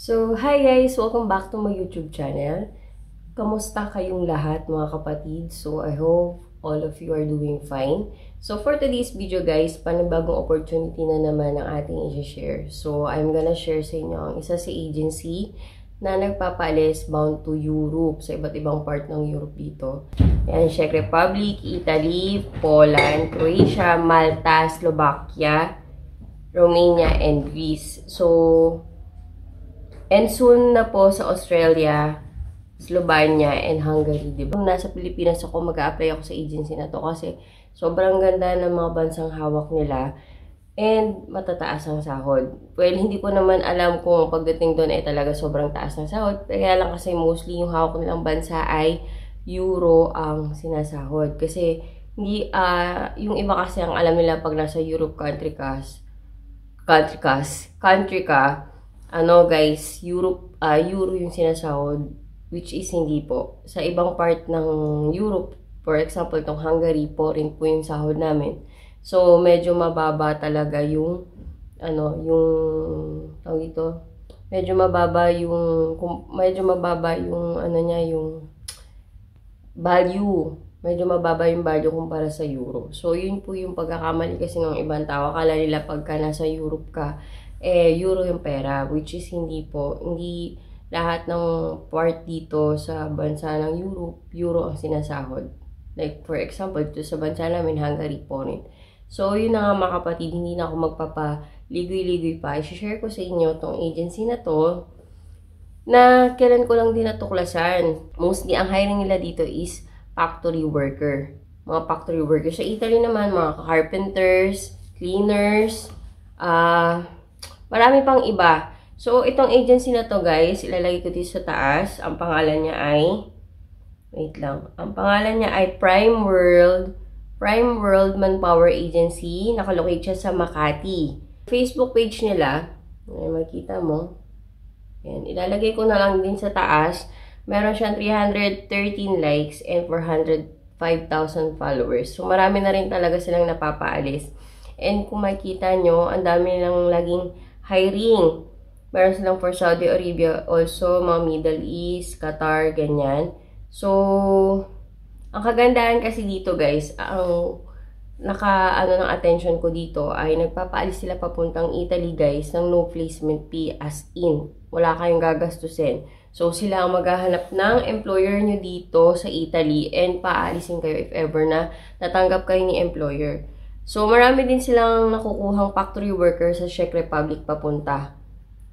So, hi guys! Welcome back to my YouTube channel. Kamusta kayong lahat mga kapatid? So, I hope all of you are doing fine. So, for today's video guys, panibagong opportunity na naman ang ating i-share. So, I'm gonna share sa inyo ang isa sa agency na nagpapalis bound to Europe, sa iba't ibang part ng Europe dito. Yan, Czech Republic, Italy, Poland, Croatia, Malta, Slovakia, Romania, and Greece. So, and soon na po sa Australia, Slovenia, and Hungary, diba? Kung nasa Pilipinas ako, mag-a-apply ako sa agency na to kasi sobrang ganda ng mga bansang hawak nila and matataas ang sahod. Well, hindi ko naman alam kung pagdating doon ay talaga sobrang taas ng sahod. Kaya lang kasi mostly yung hawak nilang bansa ay euro ang sinasahod. Kasi hindi, yung iba kasi ang alam nila pag nasa Europe country ka, ano guys, euro yung sinasahod, which is hindi po. Sa ibang part ng Europe, for example, itong Hungary po rin po yung sahod namin. So, medyo mababa talaga yung, tawag ito, medyo mababa yung value. Medyo mababa yung value kumpara sa euro. So, yun po yung pagkakamali kasi ng ibang tao. Akala nila pagka nasa Europe ka, euro yung pera, which is hindi po. Hindi lahat ng part dito sa bansa ng Europe, euro ang sinasahod. Like, for example, dito sa bansa namin, Hungary po rin. So, yun na nga mga kapatid, hindi na ako magpapaligoy-ligoy pa. I-share ko sa inyo tong agency na to, na kailan ko lang din natuklasan. Mostly, ang hiring nila dito is factory worker. Mga factory workers. Sa Italy naman, mga carpenters, cleaners, marami pang iba. So, itong agency na to guys, ilalagay ko dito sa taas. Ang pangalan niya ay, wait lang. Ang pangalan niya ay Prime World Manpower Agency. Nakalocate siya sa Makati. Facebook page nila, makita mo. Yan, ilalagay ko na lang din sa taas. Meron siyang 313 likes and 405,000 followers. So, marami na rin talaga silang napapaalis. And kung makikita nyo, ang dami nilang laging hiring. Meron silang for Saudi Arabia, also mga Middle East, Qatar, ganyan. So, ang kagandahan kasi dito guys, ang ng attention ko dito ay nagpapaalis sila papuntang Italy guys ng no placement fee, as in. Wala kayong gagastusin. So, sila ang maghahanap ng employer nyo dito sa Italy and paalisin kayo if ever na natanggap kayo ni employer. So, marami din silang nakukuhang factory worker sa Czech Republic papunta.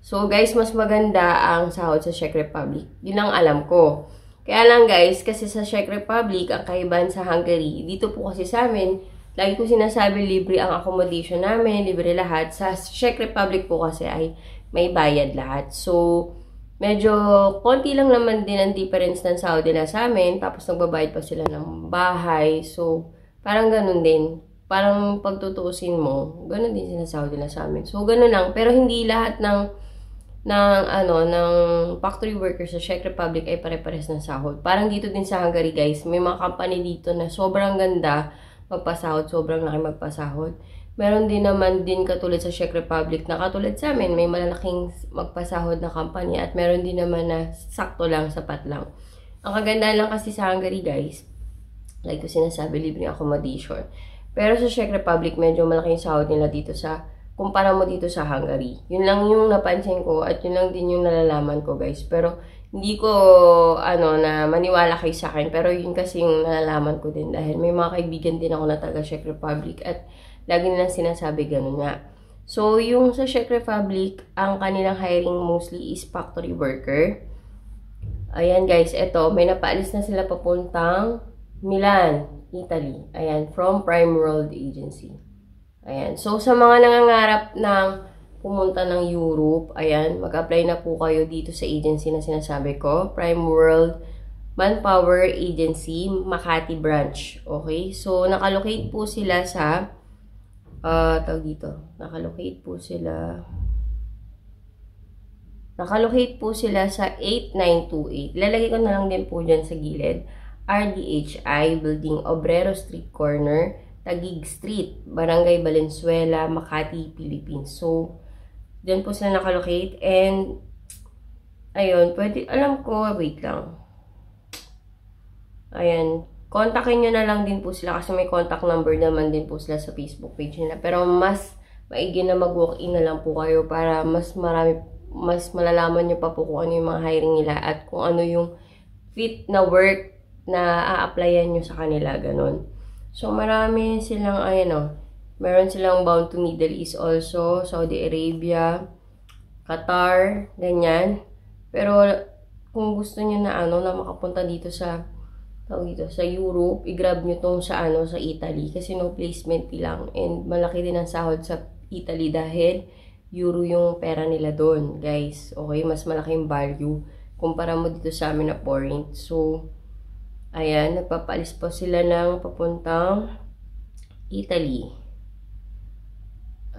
So, guys, mas maganda ang sahod sa Czech Republic. Yun ang alam ko. Kaya lang, guys, kasi sa Czech Republic, ang kaibahan sa Hungary, dito po kasi sa amin, lagi ko sinasabi, libre ang accommodation namin, libre lahat. Sa Czech Republic po kasi ay may bayad lahat. So, medyo konti lang naman din ang difference ng sahod nila sa amin. Tapos, nagbabayad pa sila ng bahay. So, parang ganun din. Parang pagtutuusin mo, ganun din sinasahod nila sa amin. So, ganun lang. Pero hindi lahat ng factory workers sa Czech Republic ay pare-pares ng sahod. Parang dito din sa Hungary, guys, may mga company dito na sobrang ganda magpasahod, sobrang laki magpasahod. Meron din naman din katulad sa Czech Republic na katulad sa amin, may malalaking magpasahod na company at meron din naman na sakto lang, sapat lang. Ang kaganda lang kasi sa Hungary, guys, like ko sinasabi, libreng accommodation. Pero sa Czech Republic, medyo malaking sahod nila dito kumpara mo dito sa Hungary. Yun lang yung napansin ko at yun lang din yung nalalaman ko, guys. Pero hindi ko, na maniwala kayo sa akin. Pero yun kasi yung nalalaman ko din dahil may mga kaibigan din ako na taga Czech Republic at lagi nilang sinasabi ganun nga. So, yung sa Czech Republic, ang kanilang hiring mostly is factory worker. Ayan, guys. Eto, may napaalis na sila papuntang Milan, Italy. Ayan, from Prime World Agency. Ayan. So, sa mga nangangarap ng pumunta ng Europe, ayan, mag-apply na po kayo dito sa agency na sinasabi ko. Prime World Manpower Agency, Makati Branch. Okay? So, nakalocate po sila sa, nakalocate po sila sa 8928. Lalagay ko na lang din po dyan sa gilid. RDHI, Building Obrero Street Corner, Taguig Street, Barangay Valenzuela, Makati, Philippines. So, dyan po sila nakalocate and Ayun, pwede, alam ko, wait lang. Ayan, kontakin nyo na lang din po sila kasi may contact number naman din po sila sa Facebook page nila. Pero mas maigi na mag-walk-in na lang po kayo para mas malalaman nyo pa po kung ano yung mga hiring nila at kung ano yung fit na work na a-applyan nyo sa kanila, ganun. So, marami silang, ayan meron silang bound to Middle East also, Saudi Arabia, Qatar, ganyan. Pero, kung gusto nyo na na makapunta dito sa Europe, i-grab nyo tong sa sa Italy kasi no placement fee lang and malaki din ang sahod sa Italy dahil euro yung pera nila doon, guys. Okay, mas malaki yung value kumpara mo dito sa amin na foreign. So, ayan, nagpapalis pa sila ng papuntang Italy.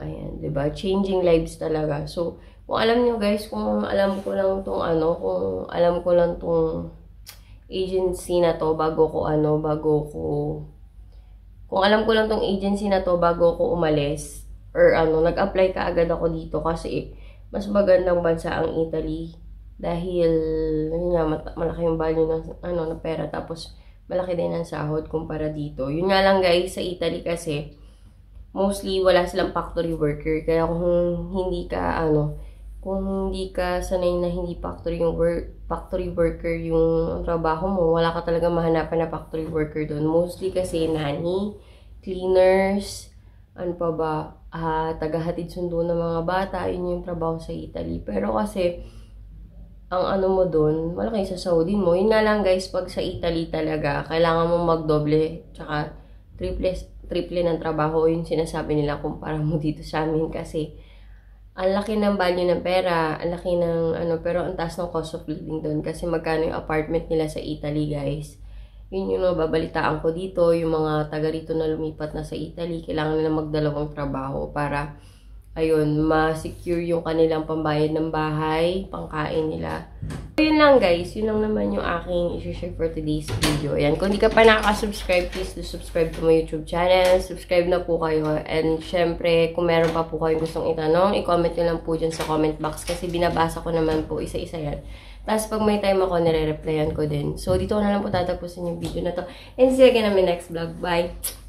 Ayan, 'di ba? Changing lives talaga. So, kung alam nyo guys, kung alam ko lang tong agency na to kung alam ko lang tong agency na to bago ko umalis or nag-apply ka agad ako dito kasi mas magandang bansa ang Italy dahil yun nga, malaki yung value ng ng pera tapos malaki din ang sahod kumpara dito. Yun nga lang guys, sa Italy kasi mostly wala silang factory worker kaya kung hindi ka sanay na hindi factory worker yung trabaho mo, wala ka talaga mahanapan na factory worker doon. Mostly kasi nanny, cleaners, tagahatid sundo ng mga bata, yun yung trabaho sa Italy. Pero kasi, ang mo doon, malaki sa Saudi mo. Yun nga lang guys, pag sa Italy talaga, kailangan mo magdoble, tsaka triple ng trabaho, yung sinasabi nila kumpara mo dito sa amin kasi ang laki ng value ng pera, ang laki ng pero ang taas ng cost of living doon kasi magkano yung apartment nila sa Italy, guys. Yun yung nababalitaan ko dito, yung mga taga rito na lumipat na sa Italy, kailangan nila magdalawang trabaho para ayun, ma-secure yung kanilang pambayad ng bahay, pangkain nila. So, yun lang guys, yun lang naman yung aking i-share for today's video. Ayan, kung di ka pa nakaka-subscribe, please do subscribe to my YouTube channel. Subscribe na po kayo. And syempre, kung meron pa po kayong gustong itanong, i-comment nyo lang po dyan sa comment box kasi binabasa ko naman po isa-isa yan. Tapos pag may time ako, nire-replyan ko din. So, dito ko na lang po tatapusin yung video na to. And see you again on my next vlog. Bye!